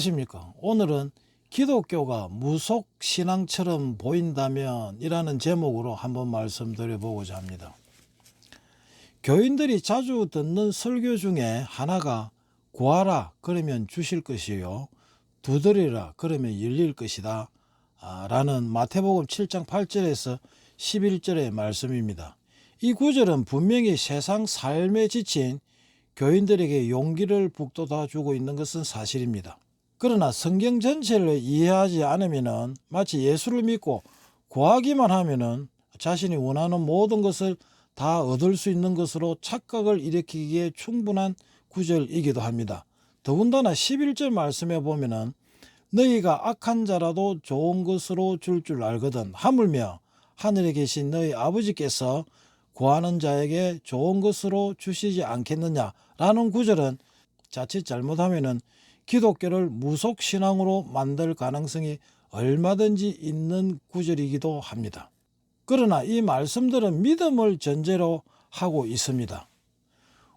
안녕하십니까. 오늘은 기독교가 무속신앙처럼 보인다면 이라는 제목으로 한번 말씀드려보고자 합니다. 교인들이 자주 듣는 설교 중에 하나가 구하라 그러면 주실 것이요 두드리라 그러면 열릴 것이다 라는 마태복음 7장 8절에서 11절의 말씀입니다. 이 구절은 분명히 세상 삶에 지친 교인들에게 용기를 북돋아 주고 있는 것은 사실입니다. 그러나 성경 전체를 이해하지 않으면 마치 예수를 믿고 구하기만 하면 자신이 원하는 모든 것을 다 얻을 수 있는 것으로 착각을 일으키기에 충분한 구절이기도 합니다. 더군다나 11절 말씀에 보면 너희가 악한 자라도 좋은 것으로 줄 알거든 하물며 하늘에 계신 너희 아버지께서 구하는 자에게 좋은 것으로 주시지 않겠느냐라는 구절은 자칫 잘못하면 기독교를 무속신앙으로 만들 가능성이 얼마든지 있는 구절이기도 합니다. 그러나 이 말씀들은 믿음을 전제로 하고 있습니다.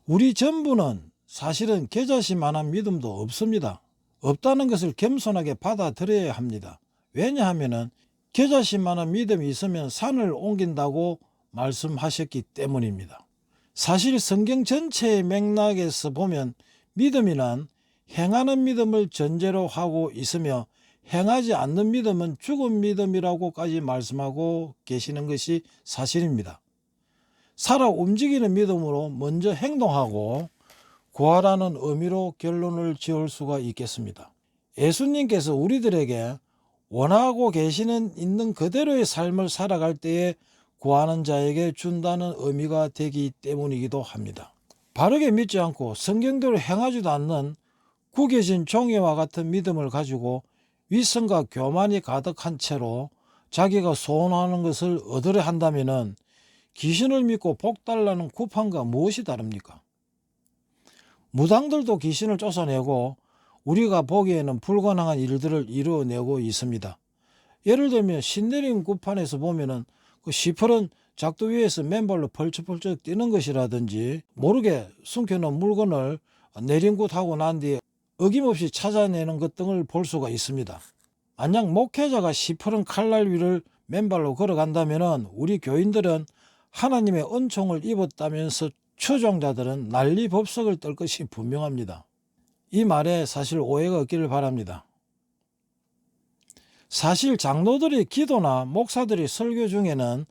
우리 전부는 사실은 겨자씨만한 믿음도 없습니다. 없다는 것을 겸손하게 받아들여야 합니다. 왜냐하면 겨자씨만한 믿음이 있으면 산을 옮긴다고 말씀하셨기 때문입니다. 사실 성경 전체의 맥락에서 보면 믿음이란 행하는 믿음을 전제로 하고 있으며 행하지 않는 믿음은 죽은 믿음이라고까지 말씀하고 계시는 것이 사실입니다. 살아 움직이는 믿음으로 먼저 행동하고 구하라는 의미로 결론을 지을 수가 있겠습니다. 예수님께서 우리들에게 원하고 계시는 있는 그대로의 삶을 살아갈 때에 구하는 자에게 준다는 의미가 되기 때문이기도 합니다. 바르게 믿지 않고 성경대로 행하지도 않는 구겨진 종이와 같은 믿음을 가지고 위선과 교만이 가득한 채로 자기가 소원하는 것을 얻으려 한다면 귀신을 믿고 복 달라는 구판과 무엇이 다릅니까? 무당들도 귀신을 쫓아내고 우리가 보기에는 불가능한 일들을 이루어내고 있습니다. 예를 들면 신내림 구판에서 보면은 그 시퍼런 작두 위에서 맨발로 펄쩍펄쩍 뛰는 것이라든지 모르게 숨겨놓은 물건을 내림굿하고 난 뒤에 어김없이 찾아내는 것 등을 볼 수가 있습니다. 만약 목회자가 시퍼런 칼날 위를 맨발로 걸어간다면 우리 교인들은 하나님의 은총을 입었다면서 추종자들은 난리법석을 떨 것이 분명합니다. 이 말에 사실 오해가 없기를 바랍니다. 사실 장로들의 기도나 목사들의 설교 중에는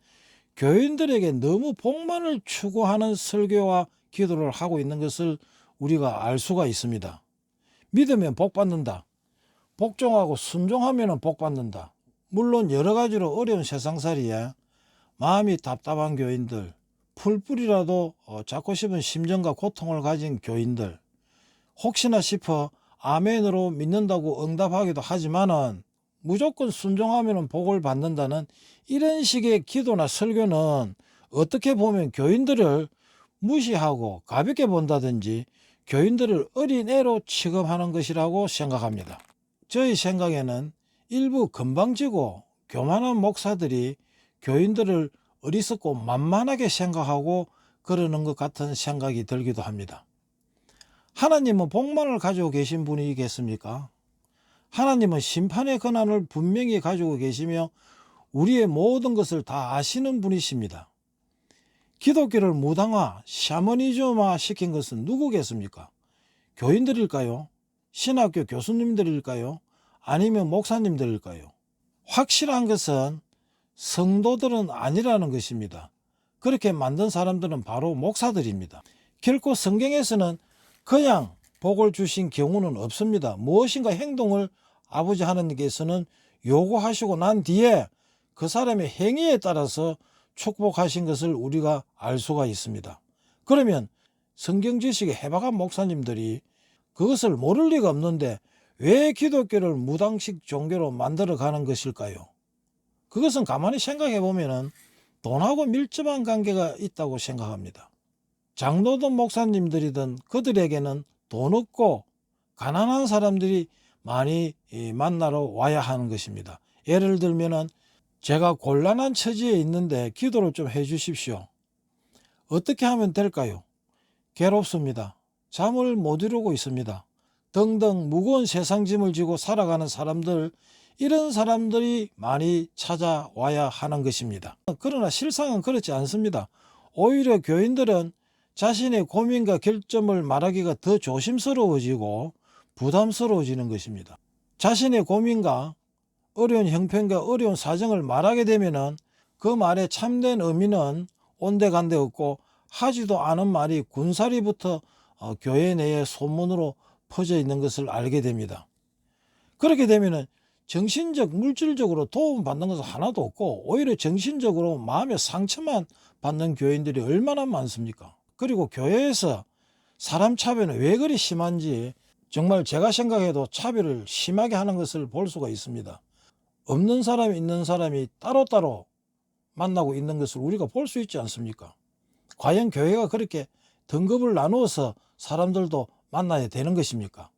교인들에게 너무 복만을 추구하는 설교와 기도를 하고 있는 것을 우리가 알 수가 있습니다. 믿으면 복받는다. 복종하고 순종하면 복받는다. 물론 여러 가지로 어려운 세상살이에 마음이 답답한 교인들, 풀뿌리라도 잡고 싶은 심정과 고통을 가진 교인들, 혹시나 싶어 아멘으로 믿는다고 응답하기도 하지만은 무조건 순종하면 복을 받는다는 이런 식의 기도나 설교는 어떻게 보면 교인들을 무시하고 가볍게 본다든지 교인들을 어린애로 취급하는 것이라고 생각합니다. 저희 생각에는 일부 건방지고 교만한 목사들이 교인들을 어리석고 만만하게 생각하고 그러는 것 같은 생각이 들기도 합니다. 하나님은 복만을 가지고 계신 분이겠습니까? 하나님은 심판의 권한을 분명히 가지고 계시며 우리의 모든 것을 다 아시는 분이십니다. 기독교를 무당화, 샤머니즘화 시킨 것은 누구겠습니까? 교인들일까요? 신학교 교수님들일까요? 아니면 목사님들일까요? 확실한 것은 성도들은 아니라는 것입니다. 그렇게 만든 사람들은 바로 목사들입니다. 결코 성경에서는 그냥 복을 주신 경우는 없습니다. 무엇인가 행동을 아버지 하나님께서는 요구하시고 난 뒤에 그 사람의 행위에 따라서 축복하신 것을 우리가 알 수가 있습니다. 그러면 성경 지식에 해박한 목사님들이 그것을 모를 리가 없는데 왜 기독교를 무당식 종교로 만들어가는 것일까요? 그것은 가만히 생각해 보면 돈하고 밀접한 관계가 있다고 생각합니다. 장로든 목사님들이든 그들에게는 돈 없고 가난한 사람들이 많이 만나러 와야 하는 것입니다. 예를 들면 제가 곤란한 처지에 있는데 기도를 좀 해주십시오. 어떻게 하면 될까요? 괴롭습니다. 잠을 못 이루고 있습니다. 등등 무거운 세상짐을 지고 살아가는 사람들, 이런 사람들이 많이 찾아와야 하는 것입니다. 그러나 실상은 그렇지 않습니다. 오히려 교인들은 자신의 고민과 결점을 말하기가 더 조심스러워지고 부담스러워지는 것입니다. 자신의 고민과 어려운 형편과 어려운 사정을 말하게 되면은 그 말의 참된 의미는 온데간데 없고 하지도 않은 말이 군사리부터 교회 내에 소문으로 퍼져 있는 것을 알게 됩니다. 그렇게 되면은 정신적, 물질적으로 도움받는 것은 하나도 없고 오히려 정신적으로 마음의 상처만 받는 교인들이 얼마나 많습니까? 그리고 교회에서 사람 차별은 왜 그리 심한지 정말 제가 생각해도 차별을 심하게 하는 것을 볼 수가 있습니다. 없는 사람이 있는 사람이 따로따로 만나고 있는 것을 우리가 볼 수 있지 않습니까? 과연 교회가 그렇게 등급을 나누어서 사람들도 만나야 되는 것입니까?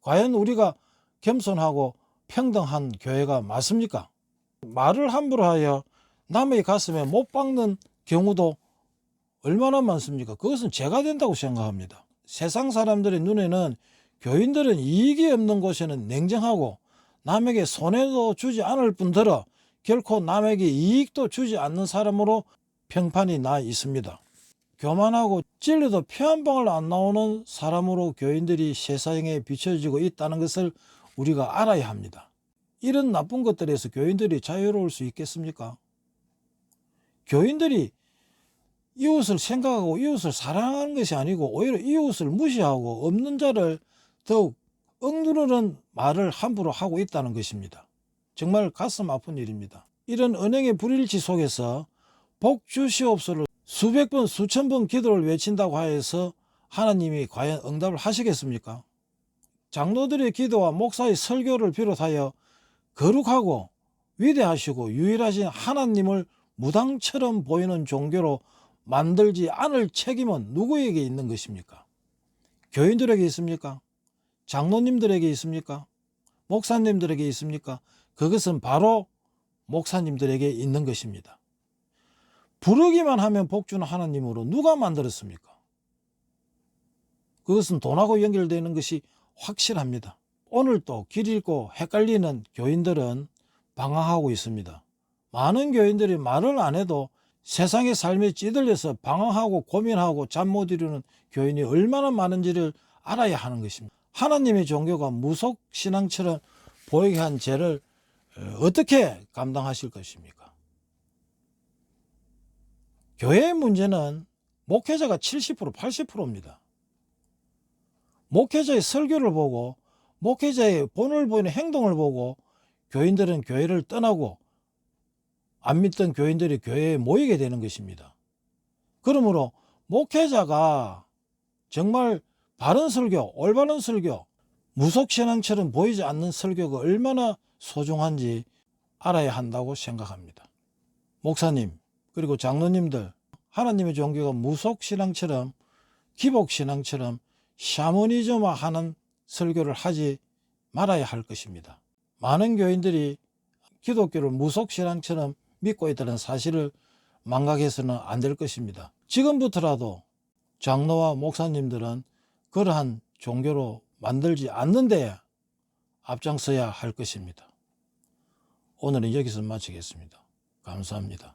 과연 우리가 겸손하고 평등한 교회가 맞습니까? 말을 함부로 하여 남의 가슴에 못 박는 경우도 얼마나 많습니까? 그것은 죄가 된다고 생각합니다. 세상 사람들의 눈에는 교인들은 이익이 없는 곳에는 냉정하고 남에게 손해도 주지 않을 뿐더러 결코 남에게 이익도 주지 않는 사람으로 평판이 나 있습니다. 교만하고 진리도 피 한 방울 안 나오는 사람으로 교인들이 세상에 비춰지고 있다는 것을 우리가 알아야 합니다. 이런 나쁜 것들에서 교인들이 자유로울 수 있겠습니까? 교인들이 이웃을 생각하고 이웃을 사랑하는 것이 아니고 오히려 이웃을 무시하고 없는 자를 더욱 억누르는 말을 함부로 하고 있다는 것입니다. 정말 가슴 아픈 일입니다. 이런 은행의 불일치 속에서 복 주시옵소를 수백 번 수천 번 기도를 외친다고 하여서 하나님이 과연 응답을 하시겠습니까? 장로들의 기도와 목사의 설교를 비롯하여 거룩하고 위대하시고 유일하신 하나님을 무당처럼 보이는 종교로 만들지 않을 책임은 누구에게 있는 것입니까? 교인들에게 있습니까? 장로님들에게 있습니까? 목사님들에게 있습니까? 그것은 바로 목사님들에게 있는 것입니다. 부르기만 하면 복주는 하나님으로 누가 만들었습니까? 그것은 돈하고 연결되는 것이 확실합니다. 오늘 또 길 잃고 헷갈리는 교인들은 방황하고 있습니다. 많은 교인들이 말을 안 해도 세상의 삶에 찌들려서 방황하고 고민하고 잠 못 이루는 교인이 얼마나 많은지를 알아야 하는 것입니다. 하나님의 종교가 무속신앙처럼 보이게 한 죄를 어떻게 감당하실 것입니까? 교회의 문제는 목회자가 70%, 80%입니다. 목회자의 설교를 보고 목회자의 본을 보이는 행동을 보고 교인들은 교회를 떠나고 안 믿던 교인들이 교회에 모이게 되는 것입니다. 그러므로 목회자가 정말 바른 설교, 올바른 설교, 무속신앙처럼 보이지 않는 설교가 얼마나 소중한지 알아야 한다고 생각합니다. 목사님 그리고 장로님들, 하나님의 종교가 무속신앙처럼 기복신앙처럼 샤머니즘화하는 설교를 하지 말아야 할 것입니다. 많은 교인들이 기독교를 무속신앙처럼 믿고 있다는 사실을 망각해서는 안 될 것입니다. 지금부터라도 장로와 목사님들은 그러한 종교로 만들지 않는 데 앞장서야 할 것입니다. 오늘은 여기서 마치겠습니다. 감사합니다.